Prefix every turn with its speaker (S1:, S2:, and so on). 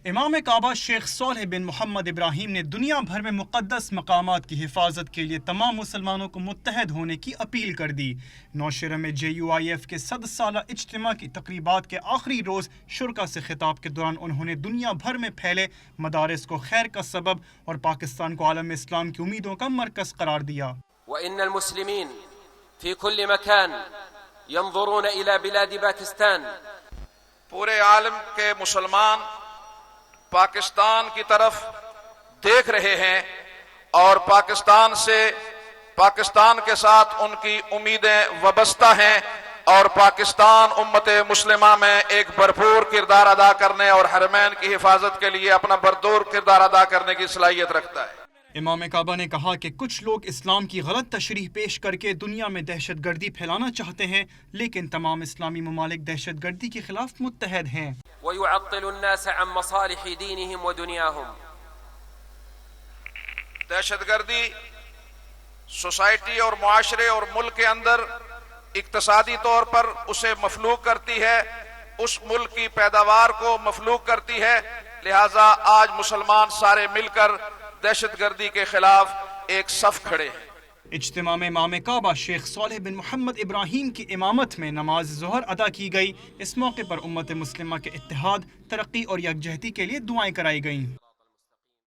S1: امام کعبہ شیخ صالح بن محمد ابراہیم نے دنیا بھر میں مقدس مقامات کی حفاظت کے لیے تمام مسلمانوں کو متحد ہونے کی اپیل کر دی۔ نوشہرہ میں JUIF کے 100 سالہ اجتماع کی تقریبات کے آخری روز شرکاء سے خطاب کے دوران انہوں نے دنیا بھر میں پھیلے مدارس کو خیر کا سبب اور پاکستان کو عالم اسلام کی امیدوں کا مرکز قرار دیا۔
S2: وإن المسلمين في كل مكان ينظرون إلى بلاد باکستان،
S3: پورے عالم کے مسلمان پاکستان کی طرف دیکھ رہے ہیں اور پاکستان کے ساتھ ان کی امیدیں وابستہ ہیں، اور پاکستان امت مسلمہ میں ایک بھرپور کردار ادا کرنے اور حرمین کی حفاظت کے لیے اپنا بھرپور کردار ادا کرنے کی صلاحیت رکھتا ہے۔
S1: امام کعبہ نے کہا کہ کچھ لوگ اسلام کی غلط تشریح پیش کر کے دنیا میں دہشت گردی پھیلانا چاہتے ہیں، لیکن تمام اسلامی ممالک دہشت گردی کے خلاف متحد ہیں۔
S2: ويعطل الناس عن مصالح دينهم ودنياهم۔
S3: دہشت گردی سوسائٹی اور معاشرے اور ملک کے اندر اقتصادی طور پر اسے مفلوک کرتی ہے، اس ملک کی پیداوار کو مفلوک کرتی ہے، لہٰذا آج مسلمان سارے مل کر دہشت گردی کے خلاف ایک صف کھڑے ہیں۔
S1: اجتماع میں امام کعبہ شیخ صالح بن محمد ابراہیم کی امامت میں نماز ظہر ادا کی گئی۔ اس موقع پر امت مسلمہ کے اتحاد، ترقی اور یکجہتی کے لیے دعائیں کرائی گئیں۔